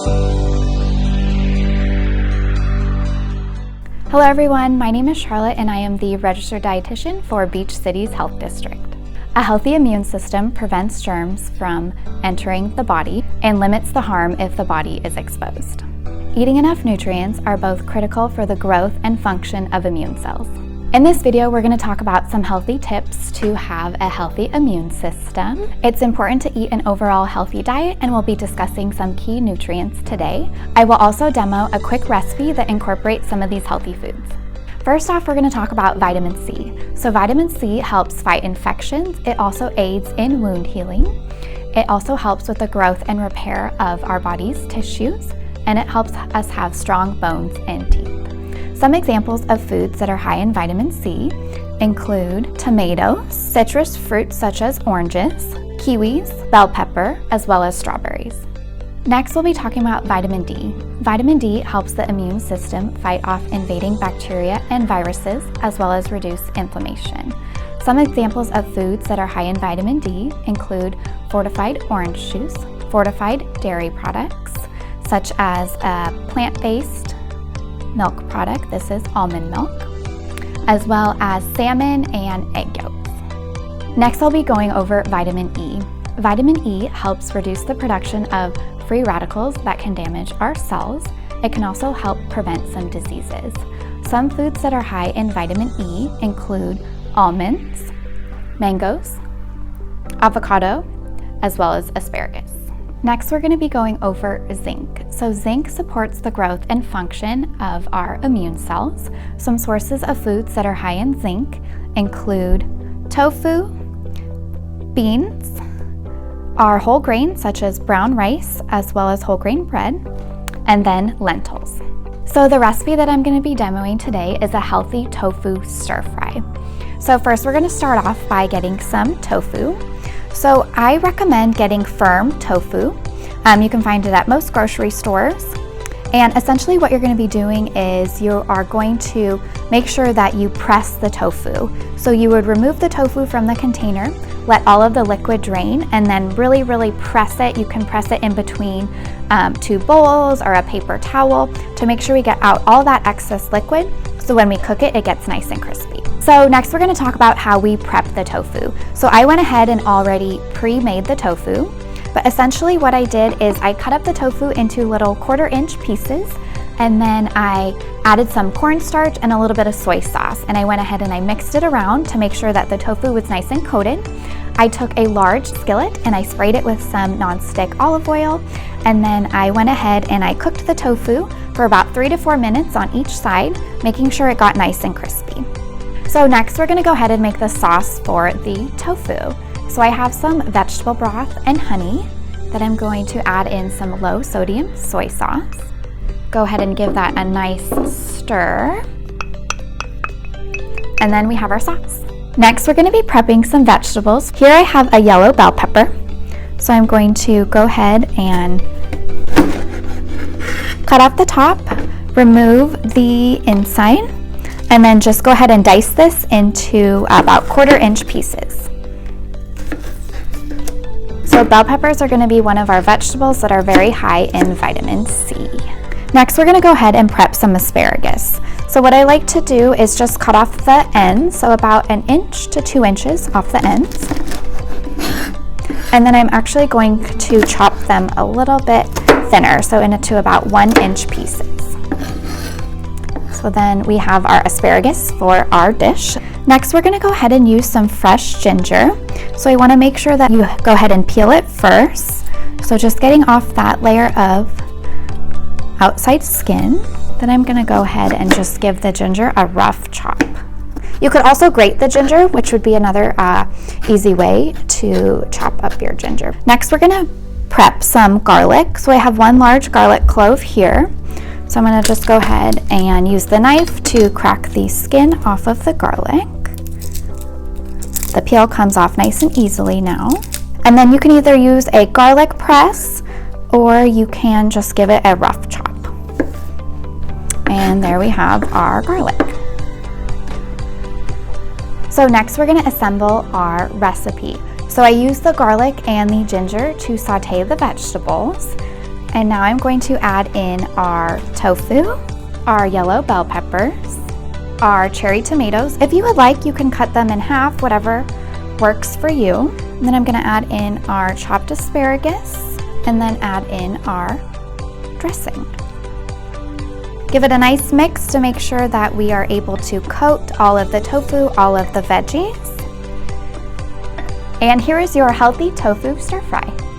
Hello everyone, my name is Charlotte and I am the registered dietitian for Beach Cities Health District. A healthy immune system prevents germs from entering the body and limits the harm if the body is exposed. Eating enough nutrients are both critical for the growth and function of immune cells. In this video, we're going to talk about some healthy tips to have a healthy immune system. It's important to eat an overall healthy diet, and we'll be discussing some key nutrients today. I will also demo a quick recipe that incorporates some of these healthy foods. First off, we're going to talk about vitamin C. So vitamin C helps fight infections. It also aids in wound healing. It also helps with the growth and repair of our body's tissues, and it helps us have strong bones and teeth. Some examples of foods that are high in vitamin C include tomatoes, citrus fruits such as oranges, kiwis, bell pepper, as well as strawberries. Next, we'll be talking about vitamin D. Vitamin D helps the immune system fight off invading bacteria and viruses, as well as reduce inflammation. Some examples of foods that are high in vitamin D include fortified orange juice, fortified dairy products, such as a plant-based milk product, this is almond milk, as well as salmon and egg yolks. Next, I'll be going over vitamin E. Vitamin E helps reduce the production of free radicals that can damage our cells. It can also help prevent some diseases. Some foods that are high in vitamin E include almonds, mangoes, avocado, as well as asparagus. Next, we're going to be going over zinc. So zinc supports the growth and function of our immune cells. Some sources of foods that are high in zinc include tofu, beans, our whole grains such as brown rice, as well as whole grain bread, and then lentils. So the recipe that I'm going to be demoing today is a healthy tofu stir fry. So first we're going to start off by getting some tofu. So I recommend getting firm tofu. You can find it at most grocery stores. And essentially what you're going to be doing is you are going to make sure that you press the tofu. So you would remove the tofu from the container, let all of the liquid drain, and then really press it. You can press it in between two bowls or a paper towel to make sure we get out all that excess liquid. So when we cook it, it gets nice and crispy. So next we're going to talk about how we prep the tofu. So I went ahead and already pre-made the tofu, but essentially what I did is I cut up the tofu into little 1/4-inch pieces, and then I added some cornstarch and a little bit of soy sauce, and I went ahead and I mixed it around to make sure that the tofu was nice and coated. I took a large skillet and I sprayed it with some nonstick olive oil, and then I went ahead and I cooked the tofu for about 3 to 4 minutes on each side, making sure it got nice and crispy. So next we're going to go ahead and make the sauce for the tofu. So I have some vegetable broth and honey that I'm going to add in some low sodium soy sauce. Go ahead and give that a nice stir. And then we have our sauce. Next we're going to be prepping some vegetables. Here I have a yellow bell pepper. So I'm going to go ahead and cut off the top, remove the inside, and then just go ahead and dice this into about 1/4-inch pieces. So bell peppers are going to be one of our vegetables that are very high in vitamin C. Next, we're going to go ahead and prep some asparagus. So what I like to do is just cut off the ends, so about 1 inch to 2 inches off the ends. And then I'm actually going to chop them a little bit thinner, so into about 1-inch pieces. So then we have our asparagus for our dish. Next, we're going to go ahead and use some fresh ginger. So I want to make sure that you go ahead and peel it first. So just getting off that layer of outside skin. Then I'm going to go ahead and just give the ginger a rough chop. You could also grate the ginger, which would be another easy way to chop up your ginger. Next, we're going to prep some garlic. So I have 1 large garlic clove here. So I'm going to just go ahead and use the knife to crack the skin off of the garlic. The peel comes off nice and easily now. And then you can either use a garlic press or you can just give it a rough chop. And there we have our garlic. So next we're going to assemble our recipe. So I use the garlic and the ginger to saute the vegetables. And now I'm going to add in our tofu, our yellow bell peppers, our cherry tomatoes. If you would like, you can cut them in half, whatever works for you. And then I'm going to add in our chopped asparagus and then add in our dressing. Give it a nice mix to make sure that we are able to coat all of the tofu, all of the veggies. And here is your healthy tofu stir fry.